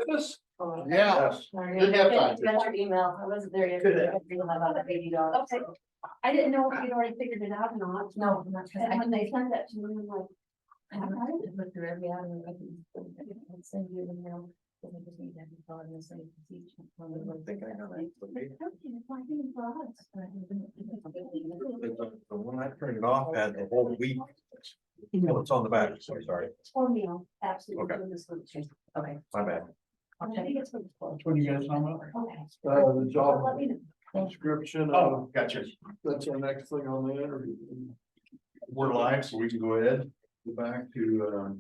Goodness. Yeah. Didn't have time. That's your email. I wasn't there yet. Good. I figured out about that $80. Okay. I didn't know if you'd already figured it out or not. No, I'm not trying. And when they sent that to me, I'm like, I haven't looked through every avenue. I can send you the mail. I just need to have you follow the same procedure. I think I know that. The one I printed off had the whole week. Oh, it's on the back, sorry, for meal, absolutely. Okay. Okay. my bad. I think it's for the floor. Which one you guys talking about? Okay. The job Let me know. description. Oh, gotcha. That's our next thing on the interview. We're live, so we can go ahead, go back to,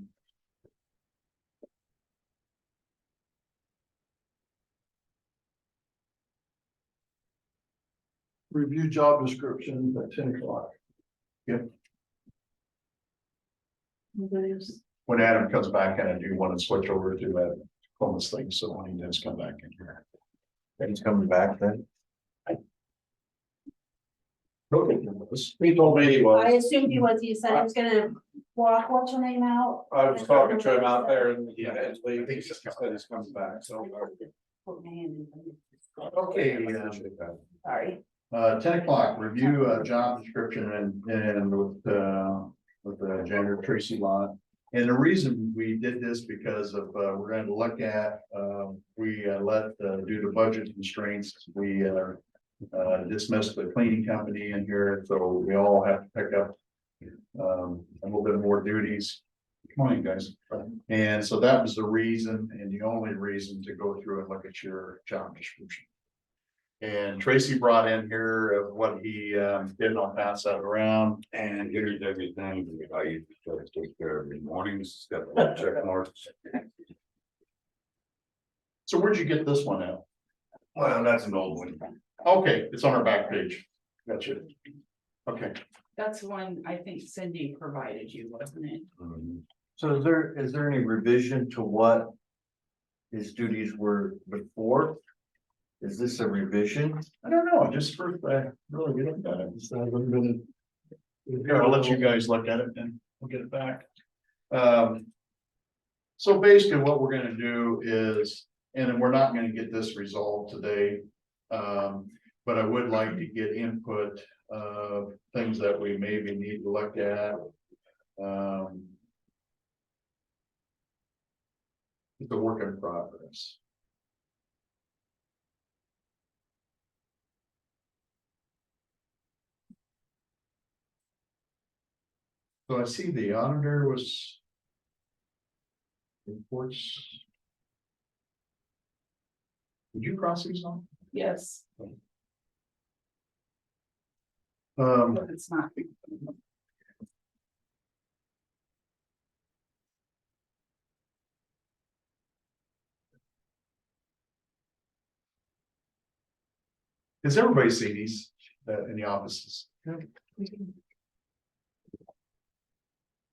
Review job description at 10 o'clock. when Adam comes back, and I do want to switch over to that homeless thing, so when he does come back in here. He's coming back then. He told me he I was, assumed he was, he said he was gonna walk, what's your name out? I was talking to him out there and Yeah. he just said he's coming back, so. Put my hand in. okay, Sorry. 10 o'clock, review job description and with the gender Tracy Lot. And the reason we did this because of, we're going to look at, due to budget constraints, we dismissed the cleaning company in here, so we all have to pick up a little bit more duties. Come on, you guys. And so that was the reason and the only reason to go through and look at your job description. And Tracy brought in here of what he did, I'll pass that around. And here's everything I used to take care of in the mornings, got the check marks. So where'd you get this one at? Well, that's an old one. Okay, it's on our back page. Gotcha. Okay, That's the one I think Cindy provided you, wasn't it? So is there any revision to what his duties were before? Is this a revision? I don't know, just for, really, we looked at it. So I haven't been- Here, I'll let you guys look at it and we'll get it back. So basically what we're gonna do is, and then we're not gonna get this resolved today. But I would like to get input of things that we maybe need to look at. It's a work in progress. So I see the auditor was. Reports. Did you cross these off? Yes, Um, but it's not. Does everybody see these in the offices?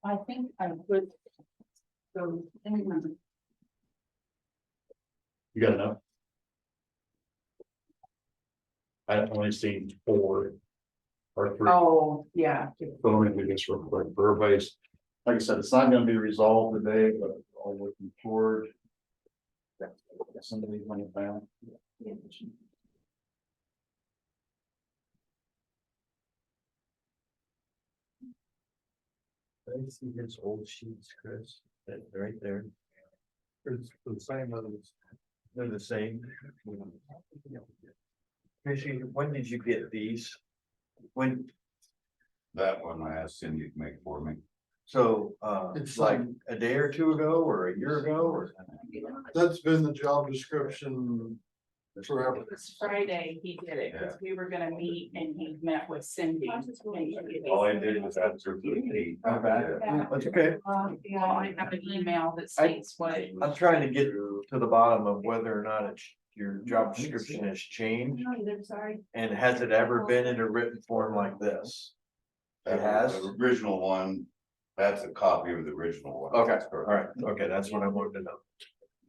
I think I would. So. You got enough? I've only seen 4 or 3. Oh, yeah. So let me do this real quick for everybody's. Like I said, it's not gonna be resolved today, but all looking forward. Somebody money found. I see his old sheets, Chris, that right there. It's the same others. They're the same. Tracy, when did you get these? When, That one I asked Cindy to make for me. so, It's it's like a day or two ago or a year ago or? That's been the job description forever. It was Friday, he did it, because we were gonna meet and he met with Cindy. All I did was answer the. That's okay. Well, I have an email that states what. I'm trying to get to the bottom of whether or not it's, your job description has changed. No, either, sorry. And has it ever been in a written form like this? It has? The original one, that's a copy of the original one. Okay, all right, okay, that's what I wanted to know.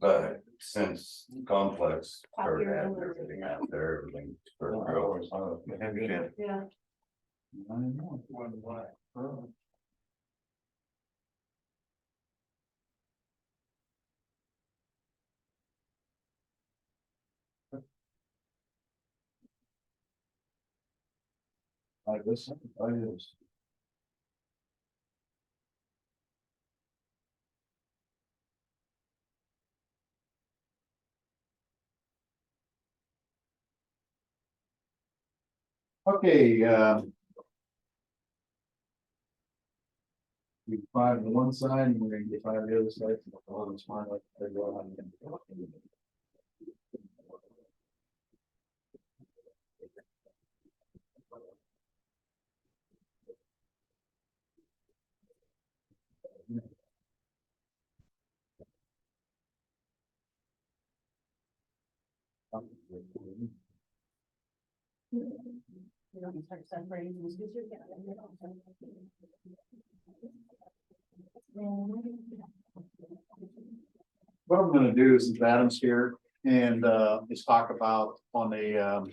But since Complex started having everything out there, everything. I understand. Yeah. Like this, I just. Okay, we five on one side and we're gonna get five on the other side. Oh, it's fine, like, they're going on. You don't start separating these, because you're What I'm gonna do is Adam's here and just talk about on the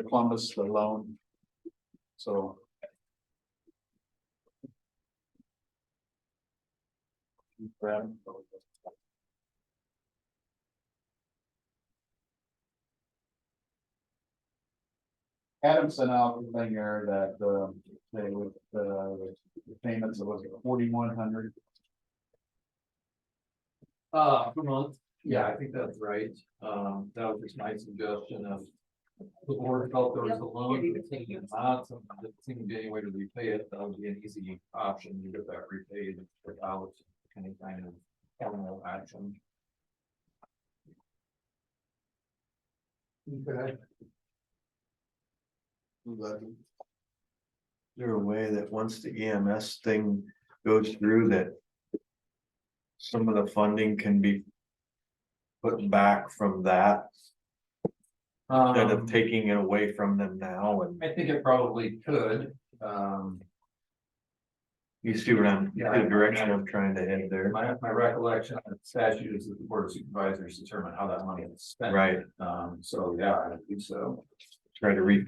Columbus, the loan. So. Brad. Adam sent out the thing there that they with the payments, it was 4,100. Per month, yeah, I think that's right. That was just my suggestion of. The board felt there was a loan, that taking it out, so there seemed to be any way to repay it, that would be an easy option to get that repaid without any kind of criminal action. Okay. Is there a way that once the EMS thing goes through that some of the funding can be put back from that instead of taking it away from them now? And I think it probably could, you see what I'm, Yeah, the direction I'm trying to head there. my recollection of the statute is that the board of supervisors determine how that money is spent. Right. So, yeah, I think so. Try to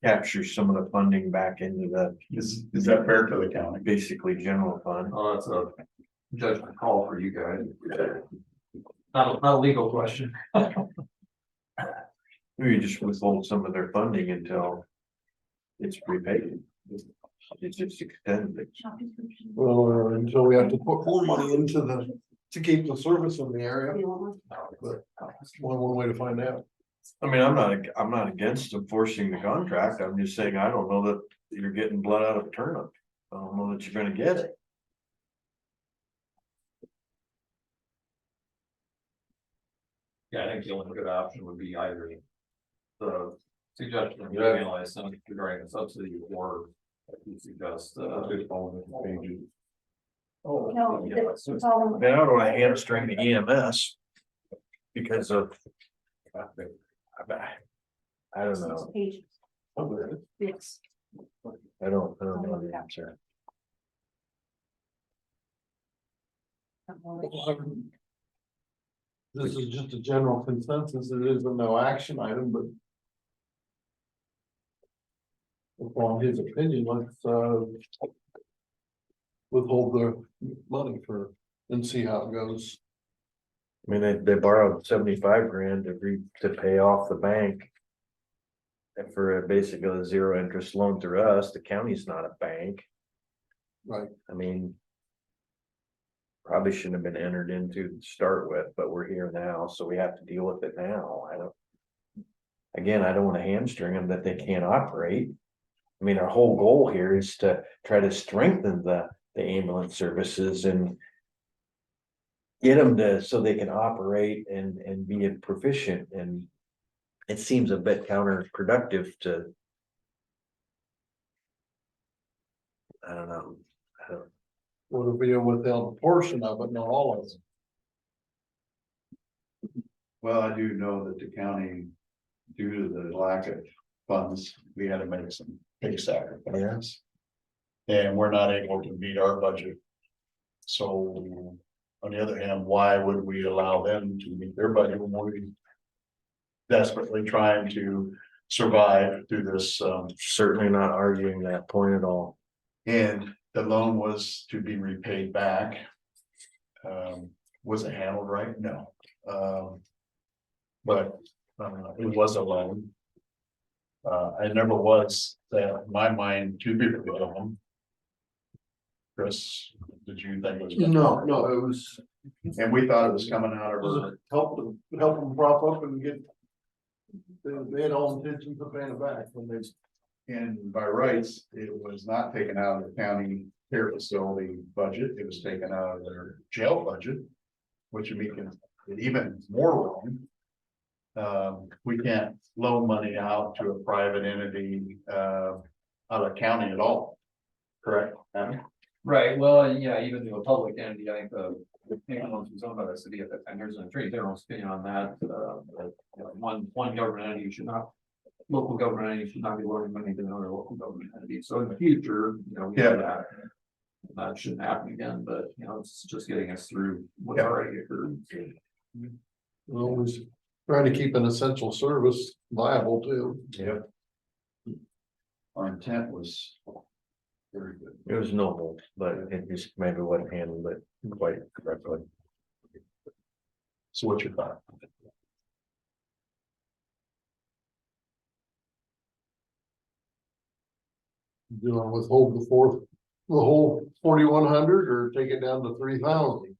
capture some of the funding back into the Is that fair to the county? basically general fund. Oh, that's a judgment call for you guys. Not a legal question. Maybe just withhold some of their funding until it's prepaid. It's just extended. Well, or until we have to put more money into to keep the service in the area. But that's one way to find out. I mean, I'm not against enforcing the contract. I'm just saying, I don't know that you're getting blood out of a turnip. I don't know that you're gonna get it. Yeah, I think the only good option would be either the suggestion of analyze some regarding the subsidy or you suggest, just following the pages. No, Yeah, it's all. Man, I don't wanna hamstring the EMS because of. I don't know. Pages. It's. I don't know the answer. This is just a general consensus. It is a no action item, but. Upon his opinion, let's withhold the money and see how it goes. I mean, they borrowed 75 grand to pay off the bank. And for basically a zero interest loan through us, the county's not a bank. Right. I mean. Probably shouldn't have been entered into to start with, but we're here now, so we have to deal with it now. Again, I don't want to hamstring them that they can't operate. I mean, our whole goal here is to try to strengthen the ambulance services and. Get them so they can operate and be proficient, and it seems a bit counterproductive to. I don't know. Would be a withheld portion of it, not all of it. Well, I do know that the county, due to the lack of funds, we had to make some big sacrifices. And we're not able to meet our budget. So, on the other hand, why would we allow them to meet their budget when we're desperately trying to survive through this? Certainly not arguing that point at all. And the loan was to be repaid back. Was it handled right? No. But it was a loan. I never was, in my mind, too big of them. Chris, did you think it was? No, it was, And we thought it was coming out of her, help them prop up and get. They had all intentions of paying it back when they. and by rights, it was not taken out of the county care facility budget, it was taken out of their jail budget. Which would make it even more wrong. We can't loan money out to a private entity, out of county at all. Correct? Adam? Right, well, yeah, even to a public entity, I think the one was owned by the city at that time, there's an attorney general's opinion on that, one government entity should not. Local government entity should not be loaning money to another local government entity, so in the future, we Yeah. have that. That shouldn't happen again, but it's just getting us through what already occurred. Always trying to keep an essential service viable too. Yep. Our intent was. Very good. It was noble, but it just maybe wasn't handled it quite correctly. So what's your thought? Do I withhold the whole 4,100 or take it down to 3,000?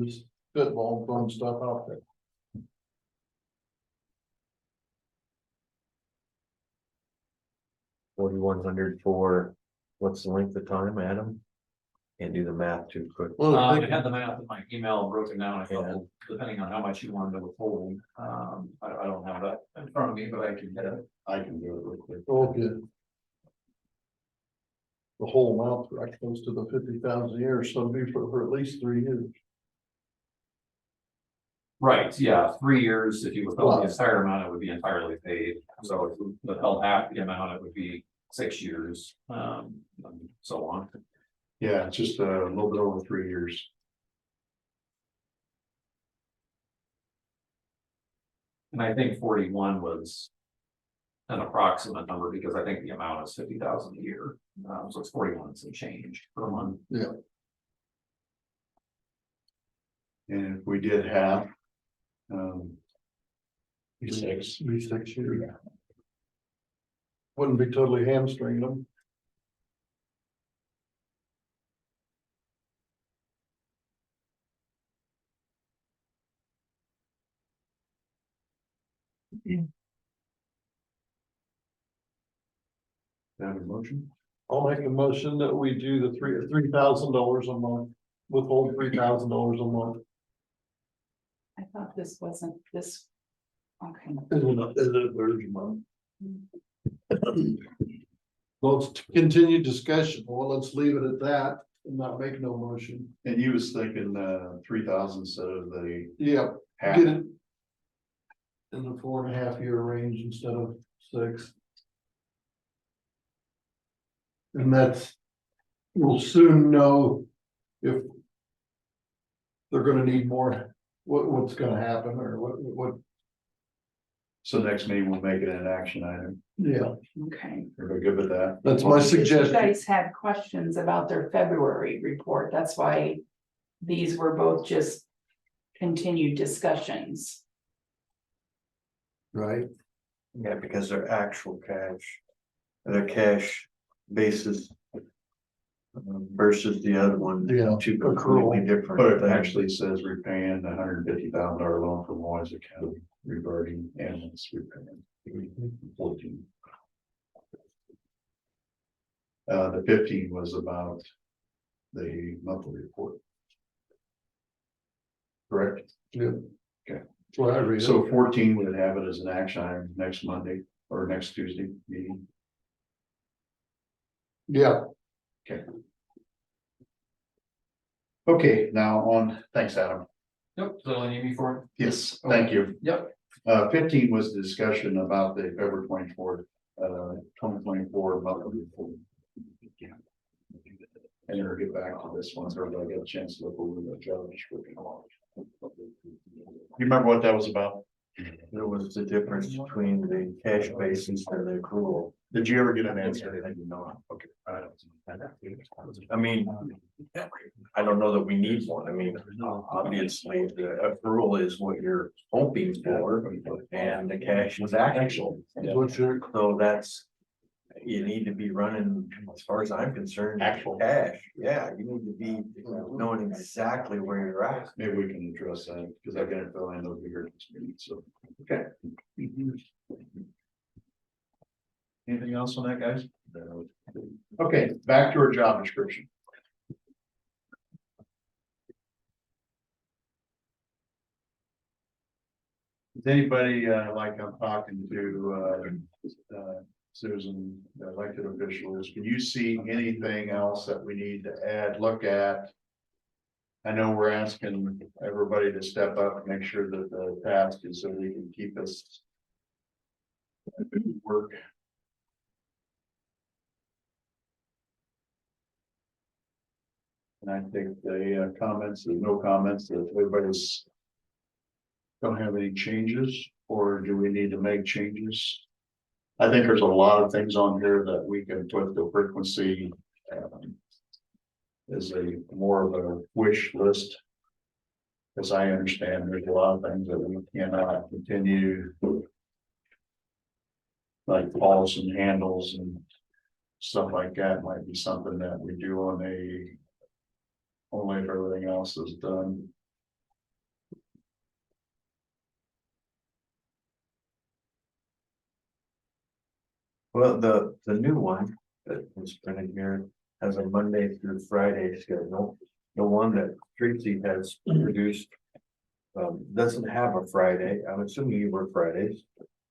Just spitball throwing stuff out there. $4,100 for, what's the length of time, Adam? Can't do the math too quick. Well, I take- had the math in my email broken down a couple, depending on how much you wanted to withhold. I don't have that in front of me, but I can get it. I can do it real quick. Okay. The whole amount right close to the 50,000 a year, so it'd be for at least 3 years. Right, yeah, 3 years, if you withhold the Wow. entire amount, it would be entirely paid, so if you withheld half the amount, it would be 6 years, and so on. Yeah, it's just a little bit over 3 years. And I think 41 was an approximate number, because I think the amount is 50,000 a year, so it's 41 and some change per month. And if we did have. Be 6 years. Wouldn't be totally hamstringing them. Have a motion? I'll make a motion that we do the $3,000 a month, withhold $3,000 a month. I thought this wasn't this. Okay. Is it a month? Well, it's continued discussion, well, let's leave it at that and not make no motion. And you was thinking 3,000 instead of the Yeah, half. get it. In the 4.5 year range instead of 6. And that's, we'll soon know if. They're gonna need more, what's gonna happen or what, So next meeting we'll make it an action item. yeah, Okay. Everybody good with that? that's my You suggestion. guys had questions about their February report, that's why these were both just continued discussions. Right, Yeah, because they're actual cash. Their cash basis. Versus the other one. Yeah, Two accrual. completely different. But it things. actually says repaying the $150,000 loan from Louisa County regarding ambulance repayment. 14. The 15 was about the monthly report. Correct? yeah. Okay. That's what I read. So 14 would have it as an action item next Monday or next Tuesday meeting. Yeah, Okay, now on, thanks, Adam. Yep, so I need me for it. Yes, thank you. Yep. 15 was the discussion about the February 24th, 2024 monthly report. And then we'll get back to this once everybody get a chance to look over the job description. You remember what that was about? There was the difference between the cash basis and the accrual. Did you ever get an answer? I did not. Okay. All right. I mean, I don't know that we need one. I mean, obviously, the accrual is what you're hoping for, and the cash is actual. What's your, So that's, you need to be running, as far as I'm concerned, actual cash. Yeah, you need to be knowing exactly where you're at. Maybe we can address that, because I got to fill in those bigger, so, okay. Anything else on that, guys? Okay, back to our job description. Is anybody, like I'm talking to, Susan, the elected officials, can you see anything else that we need to add, look at? I know we're asking everybody to step up and make sure that the task is so we can keep us work. And I think the comments, there's no comments, that everybody's don't have any changes, or do we need to make changes? I think there's a lot of things on here that we can put the frequency as a more of a wish list. As I understand, there's a lot of things that we cannot continue. Like falls and handles and stuff like that might be something that we do on a. Only if everything else is done. Well, the new one that was printed here has a Monday through Friday schedule. The one that Tracy has produced doesn't have a Friday. I'm assuming you work Fridays.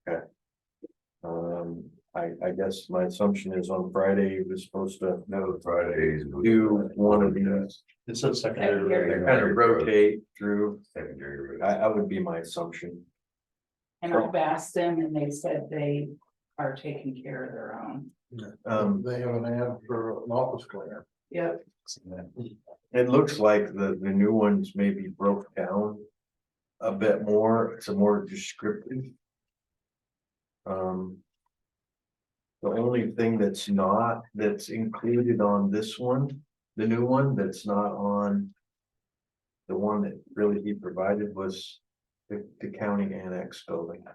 Okay. I guess my assumption is on Friday you were supposed to No, Fridays. do one of these. It's a secondary. They kind of rotate through. Secondary. I would be my assumption. And I've asked them and they said they are taking care of their own. they have an ad for an office cleaner. Yep. It looks like the new ones maybe broke down a bit more. It's a more descriptive. The only thing that's included on this one, the new one, that's not on the one that really he provided was the county annex building.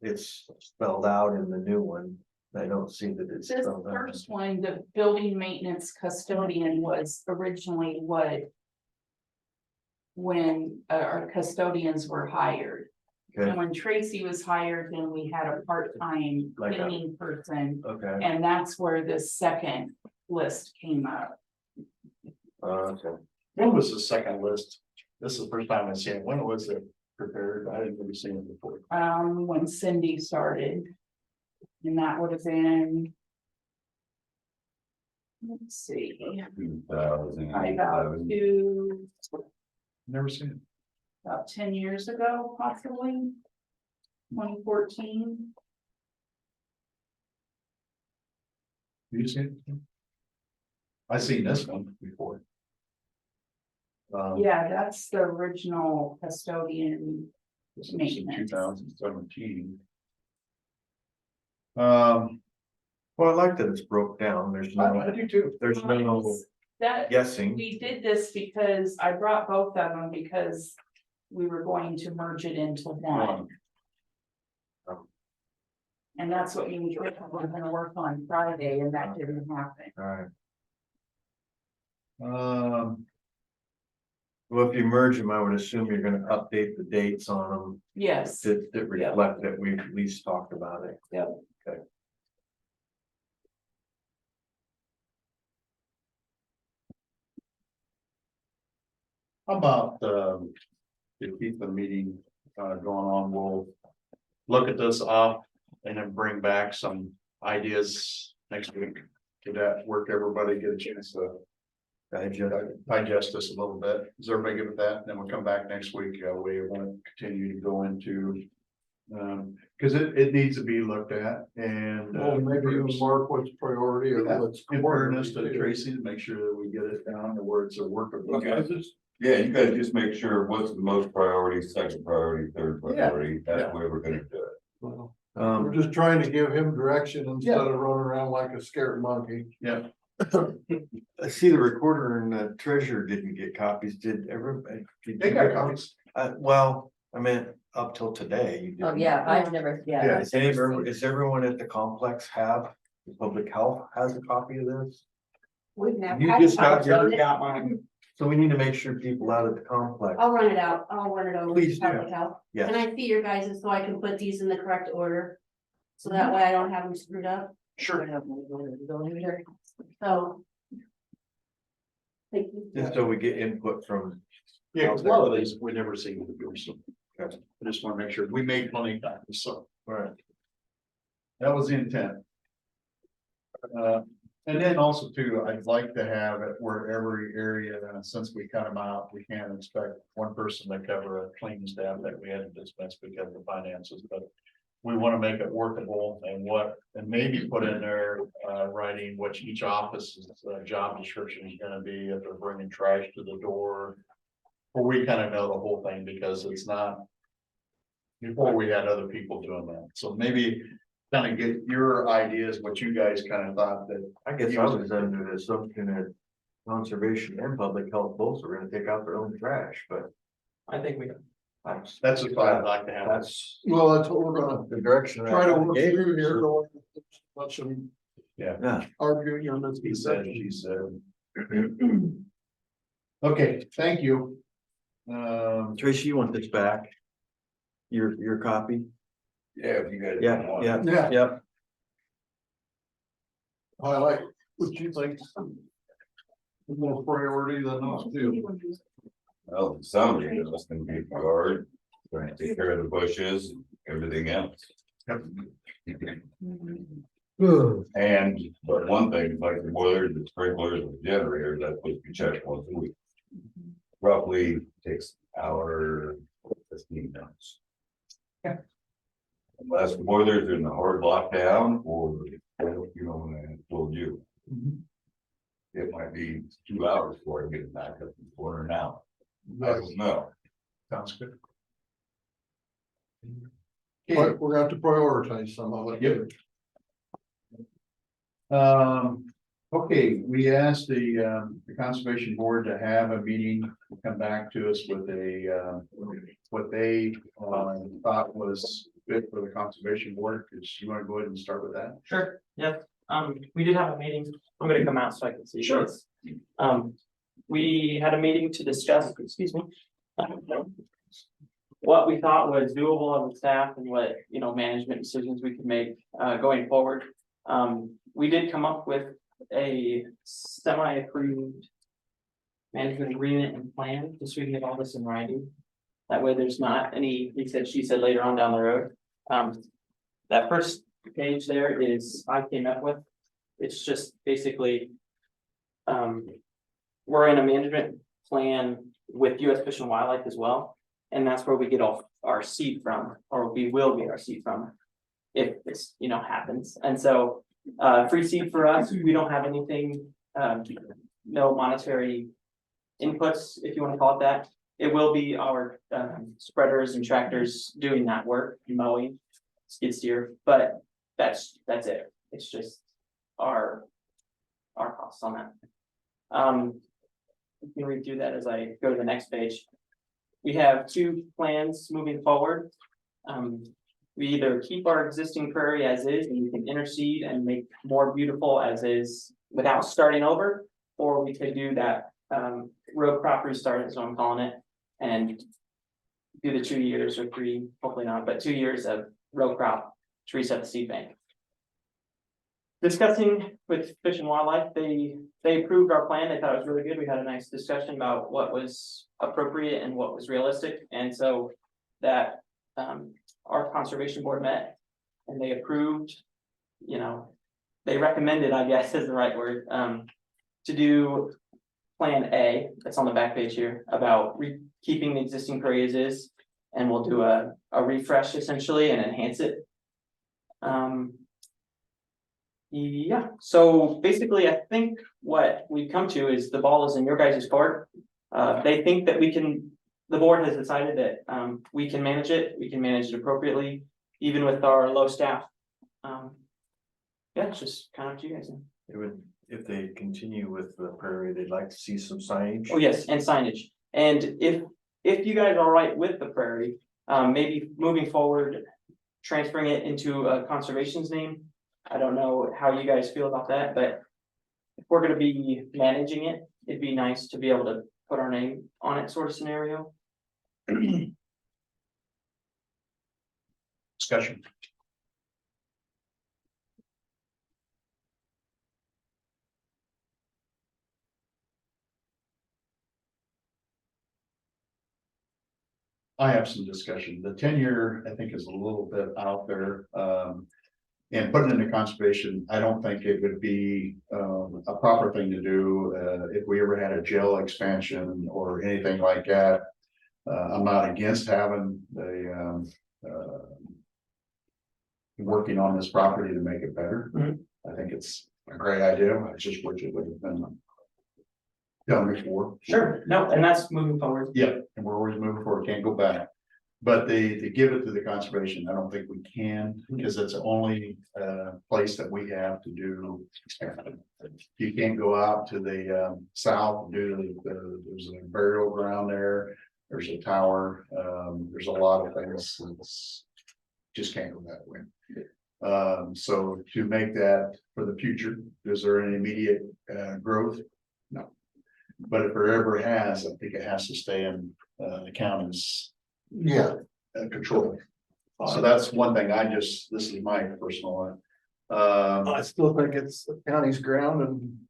It's spelled out in the new one. I don't see that it's This spelled out. first one, the building maintenance custodian was originally what? When our custodians were hired. Okay, And when Tracy was hired, then we had a part-time Like a- cleaning person, okay, and that's where this second list came up. okay. When was the second list? This is the first time I've seen it. When was it prepared? I didn't really see it before. When Cindy started. And that would have been. Let's see, 2000. Never seen it. about 10 years ago, possibly. 2014. You see it? I seen this one before. Yeah, that's the original custodian. This is in Maintenance. 2017. Well, I like that it's broke down. There's no, do too. there's no That, guessing. we did this because I brought both of them because we were going to merge it into one. And that's what you were gonna work on Friday, and that didn't happen. Alright. Well, if you merge them, I would assume you're gonna update the dates on them Yes, to reflect that we've at least talked about it. Yep. Okay. How about, to keep the meeting, going on, we'll look at this up and then bring back some ideas next week. Did that work, everybody get a chance to digest this a little bit? Is everybody good with that? Then we'll come back next week, we want to continue to go into. Cause it needs to be looked at and. Well, maybe even mark what's priority or what's. In fairness to Tracy, to make sure that we get it down to where it's a workable. Okay. Yeah, you guys just make sure what's the most priority, second priority, third priority, that's Yeah. where we're gonna do it. Well, We're just trying to give him direction instead of running around like a scared monkey. Yeah, I see the recorder and the treasurer didn't get copies, did everybody? they got copies. Well, I meant up till today. You Oh, didn't. yeah, I've never, yeah. Is everyone at the complex have, the public health has a copy of this? We've never. You I just got haven't done your, it. Got mine. so we need to make sure people out at the complex, I'll run it out, I'll run it over Please to do. public health. yes. Can I see your guys' so I can put these in the correct order? So that way I don't have them screwed up, Sure. so. Thank you. Just so we get input from, Yeah, because a lot of these we never seen before, so. I just want to make sure, we made plenty of time, so. right, That was the intent. And then also too, I'd like to have it where every area, since we cut them out, we can't expect one person to cover a cleaning staff that we had to dismiss because of finances, but. We want to make it workable and maybe put in there, writing which each office's job description is gonna be, if they're bringing trash to the door. Or we kind of know the whole thing because it's not. Before we had other people doing that, so maybe kind of get your ideas, what you guys kind of thought that. I guess I was under the assumption that conservation and public health both are gonna take out their own trash, but. I think we. That's what I'd like to have. That's Well, that's what we're gonna the direction. try to work gave through us. here. Don't let some Yeah, arguing on this. He said, she said. Okay, thank you. Tracy, you want this back? Your copy? Yeah, if you guys. Yeah, want. yeah, Yeah. yep. I like what you think. More priority than us too. Well, somebody that's gonna be guard, trying to take care of the bushes, and everything else. And, but one thing, like the boilers, the sprinklers, the generators, that's supposed to be checked once a week. Roughly takes an hour, 15 minutes. Unless the boilers are in the hard lockdown, or, you know, when I told you. It might be 2 hours before I get it back up in order now. I don't know. Sounds good. But we're gonna have to prioritize some of it. Yep. Okay, we asked the conservation board to have a meeting, come back to us with a, what they, thought was good for the conservation board. Cause you wanna go ahead and start with that? Sure, yeah, we did have a meeting, I'm gonna come out so I can see. Sure. this. We had a meeting to discuss, excuse me. What we thought was doable of the staff and what, you know, management decisions we could make, going forward. We did come up with a semi-approved management agreement and plan, just so we can get all this in writing. That way there's not any, he said, she said later on down the road. That first page there is, I came up with, it's just basically. We're in a management plan with US Fish and Wildlife as well. And that's where we get all our seed from, or we will get our seed from. If this, you know, happens. And so, free seed for us, we don't have anything, no monetary inputs, if you want to call it that. It will be our, spreaders and tractors doing that work, mowing, skid steer, but that's it. It's just our costs on that. You can read through that as I go to the next page. We have two plans moving forward. We either keep our existing prairie as is and we can interseed and make more beautiful as is without starting over. Or we could do that row crop restart is what I'm calling it. And do the 2 years or 3, hopefully not, but 2 years of row crop to reset the seed bank. Discussing with Fish and Wildlife, they approved our plan. They thought it was really good. We had a nice discussion about what was appropriate and what was realistic. And so that our conservation board met and they approved, you know, they recommended, I guess is the right word, to do plan A, that's on the back page here, about keeping the existing prairie as is. And we'll do a refresh essentially and enhance it. Yeah, so basically, I think what we've come to is the ball is in your guys' court. They think that we can, the board has decided that we can manage it appropriately. even with our low staff. Yeah, it's just kind of up to you guys. It would, if they continue with the prairie, they'd like to see some signage. Oh, yes, and signage. And if you guys are all right with the prairie, maybe moving forward, transferring it into a conservation's name. I don't know how you guys feel about that, but if we're gonna be managing it, it'd be nice to be able to put our name on it, sort of scenario. Discussion. I have some discussion. The 10-year, I think, is a little bit out there. And putting into conservation, I don't think it would be a proper thing to do if we ever had a jail expansion or anything like that. I'm not against having the working on this property to make it better. Mhm. I think it's a great idea. I just wish it would have been done before. Sure, no, and that's moving forward. Yeah, and we're always moving forward, can't go back. But they give it to the conservation, I don't think we can, because it's the only place that we have to do. You can't go out to the south, and do there's a burial ground there, there's a tower, there's a lot of things, it's just can't go that way. So to make that for the future, is there any immediate growth? No. But if there ever has, I think it has to stay in the county's control. So that's one thing this is my personal one. I still think it's the county's ground and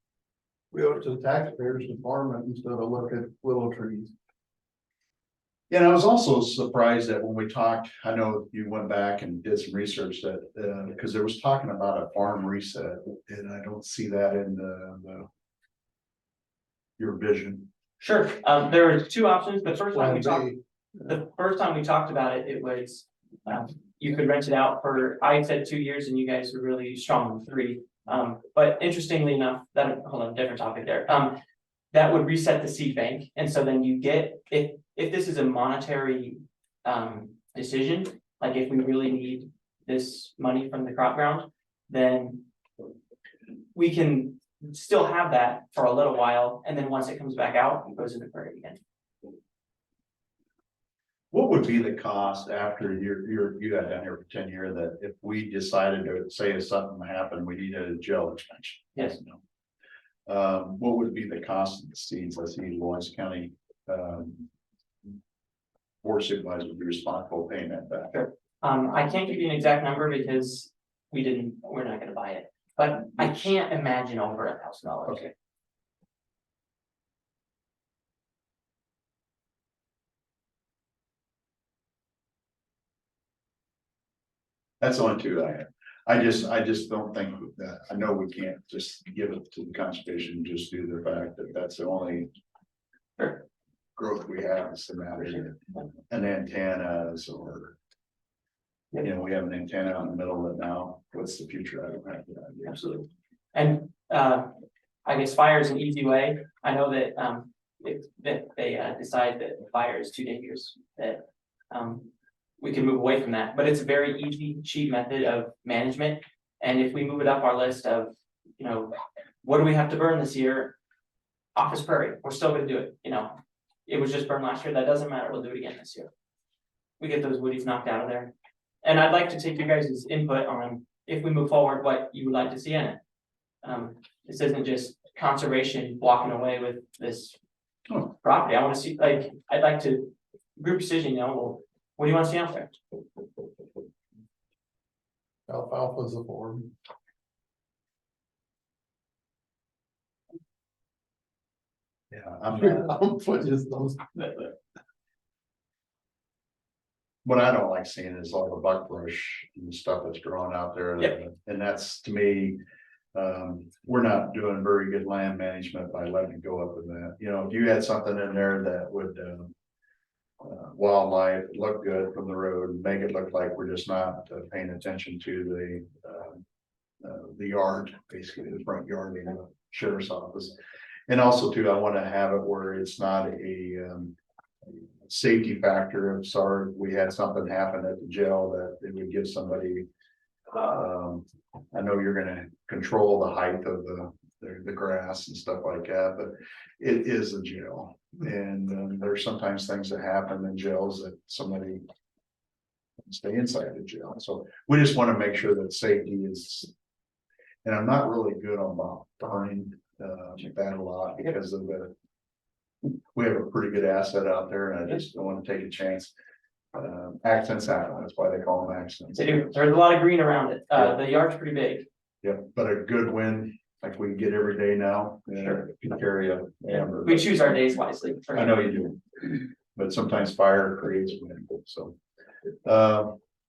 we owe it to the taxpayers to farm it instead of look at willow trees. Yeah, and I was also surprised that when we talked, I know you went back and did some research that, because there was talking about a farm reset, and I don't see that in your vision. Sure, there were two options. The first time we talked about it, it was, you could rent it out for, I said 2 years and you guys were really strong on 3. But interestingly enough, hold on, different topic there. That would reset the seed bank. And so then you get, if this is a monetary decision, like if we really need this money from the crop ground, then we can still have that for a little while. And then once it comes back out, it goes into prairie again. What would be the cost after you got down here for 10 years that if we decided to say if something happened, we needed a jail expansion? Yes. What would be the cost of the seeds? I see Louisa County board supervisor would be responsible for paying that back. Sure. I can't give you an exact number because we're not gonna buy it, but I can't imagine over $1,000. Okay. That's the only two I have. I just don't think that, I know we can't just give it to the conservation, and just do the fact that that's the only Sure. growth we have is the matter, and antennas or. You know, we have an antenna out in the middle of it now. What's the future? I don't have that idea. Absolutely. And I guess fire is an easy way. I know that if they decide that fire is too dangerous, that we can move away from that. But it's a very easy, cheap method of management. And if we move it up our list of, what do we have to burn this year? Office prairie, we're still gonna do it, It was just burned last year. That doesn't matter. We'll do it again this year. We get those woodies knocked out of there. And I'd like to take your guys' input on, if we move forward, what you would like to see in it. This isn't just conservation walking away with this property. I want to see, I'd like to, group decision, well, what do you want to see out there? Alfalfa's a form. Yeah, I'm Just those. What I don't like seeing is all the buckbrush and stuff that's growing out there. Yep. And that's, to me, we're not doing very good land management by letting it go up in that. If you had something in there that would wildlife look good from the road, make it look like we're just not paying attention to the yard, basically the front yard in the sheriff's office. And also too, I want to have it where it's not safety factor of sorry, we had something happen at the jail that it would give somebody. I know you're gonna control the height of the grass and stuff like that, but it is a jail. And there's sometimes things that happen in jails that somebody stay inside the jail. So we just want to make sure that safety is. And I'm not really good on behind that a lot because of we have a pretty good asset out there and I just don't want to take a chance. Accidents happen, that's why they call them accidents. There's a lot of green around it. The yard's pretty big. Yeah, but a good win, like we get every day now. Sure. Can carry a hammer. We choose our days wisely. for I sure. know you do, but sometimes fire creates wind, so.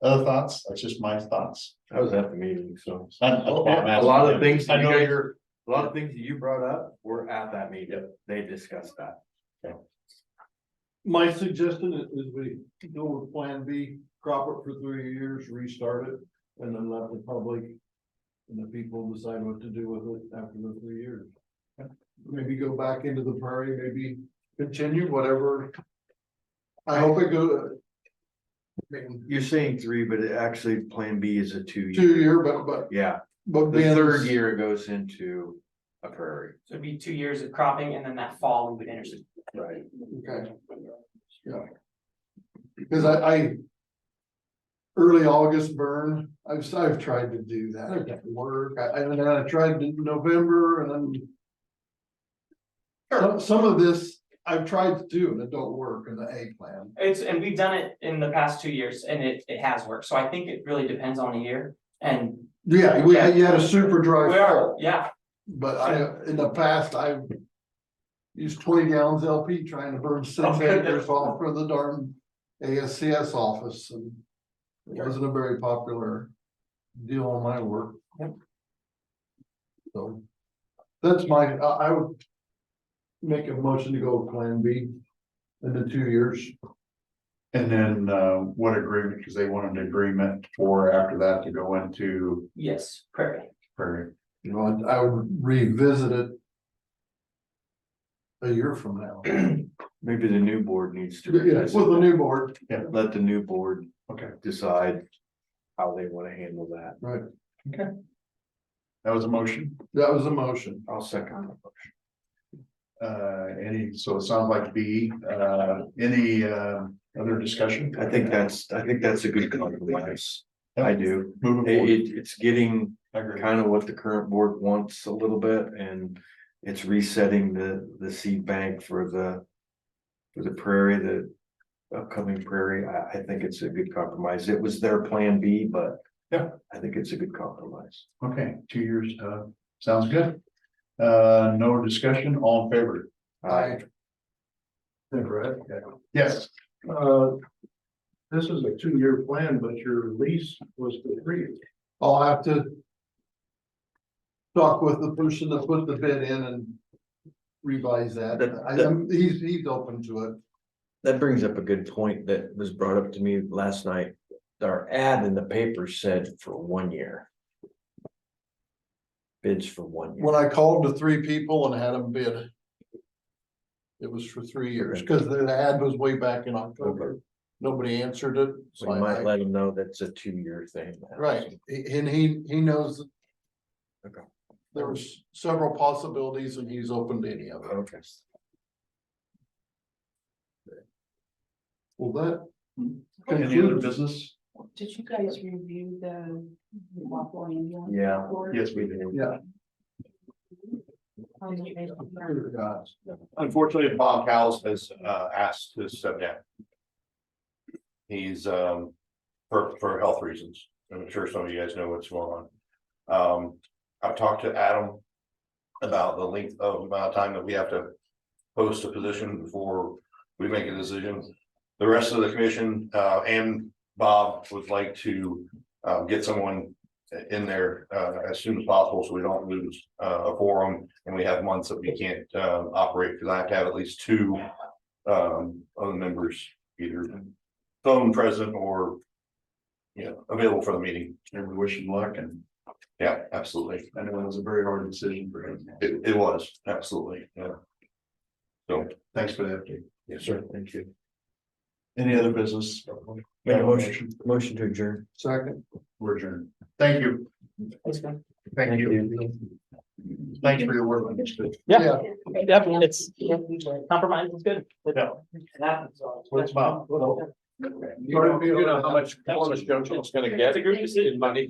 Other thoughts? That's just my thoughts. I was at the meeting, so. A A lot of things, I know that you're. a lot of things that you brought up were at that meeting. They discussed that. My suggestion is we go with Plan B, crop it for 3 years, restart it, and then let the public and the people decide what to do with it after the 3 years. Maybe go back into the prairie, maybe continue whatever. I hope it goes. You're saying 3, but it actually Plan B is a 2 year. 2 year, but Yeah, but the then third year it goes into a prairie. So it'd be 2 years of cropping and then that fall we would enter. Right. Okay. Yeah. Because I early August burn, I've tried to do that, it doesn't work, and then I tried in November and then. Some of this I've tried to do and it don't work in the A plan. And we've done it in the past 2 years and it has worked. So I think it really depends on a year and. Yeah, you had a super dry We are, fall, yeah. but in the past, I've. Used 20 gallons LP trying to burn 6 Oh, goodness. acres off for the darn ASCS office and. It wasn't a very popular deal on my work. So. That's I would. Make a motion to go with Plan B in the 2 years. And then what agreement, because they wanted an agreement for after that to go into Yes, prairie. prairie. You know, I would revisit it. A year from now. Maybe the new board needs to. Yeah, with the new board, Let the new board Okay, decide how they want to handle that. right, that was a motion. that was a motion. I'll second the motion. So it sounds like B, any other discussion? I think that's a good compromise. I do. Moving forward. It's getting I agree. kind of what the current board wants a little bit, and it's resetting the seed bank for the prairie, the upcoming prairie. I think it's a good compromise. It was their Plan B, but Yeah. I think it's a good compromise. Okay, 2 years, sounds good. No discussion, all in favor? Aye. Yes. This is a 2 year plan, but your lease was for 3 years. I'll have to. Talk with the person that put the bid in and. Revise that. He's open to it. That brings up a good point that was brought up to me last night. Our ad in the paper said for 1 year. Bids for 1 year. When I called the 3 people and had them bid. It was for 3 years, because the ad was way back in October. Nobody answered it. So So you might I, let them know that's a 2 year thing. right, and he knows. Okay. There was several possibilities and he's open to any of it. Okay. Well, that. Any other concludes- business? Did you guys review the waffle ambulance? Yeah. report? Yes, we did. Yeah. Unfortunately, Bob Cowles has asked to step down. He's for health reasons. I'm sure some of you guys know what's going on. I've talked to Adam about the length of amount of time that we have to post a position before we make a decision. The rest of the commission and Bob would like to get someone in there as soon as possible, so we don't lose a quorum and we have months that we can't operate, because I have to have at least 2 other members either phone present or available for the meeting. And we wish him luck, and Yeah, absolutely. I know it was a very hard decision for him. It was absolutely, yeah. So, Thanks for the update. yes, sir. Thank you. Any other business? Make a motion to adjourn. Second. We're adjourned. Thank you. Thank you. Thanks for your work on this. Yeah, definitely, it's compromise is good. Yeah. What's about? You know how much Columbus Junction is gonna get It's a group decision. in money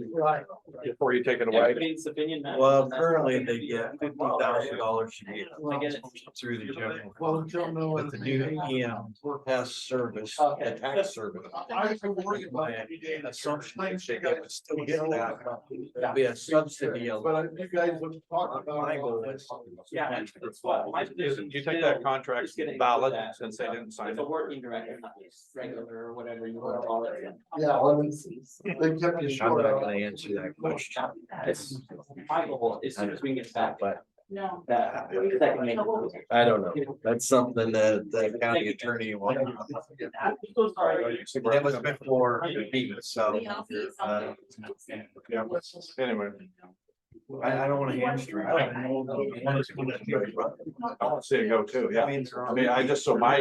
before you take it away? Everybody's opinion. matters. Well, currently they get $50,000 a year I get it. through the general. Well, don't know. But the new EM has service, Okay. the tax service. I worry about My it. assumption is they would still get that. There'll be a subsidy of. But you guys would talk about. My goal is- Yeah, it's what, my position. You take that contract is getting valid that. since they didn't sign It's it. a working director, not just regular or whatever you want to call it. Yeah, well, they kept you I'm short. not gonna answer that question. It's my goal, as soon as we can get back, But No. that can make. I don't know. That's something that the county attorney wanted. That was before me, so. Yeah, anyway. I don't wanna hamstring. I I want to see it go too, yeah. I mean, I just, so my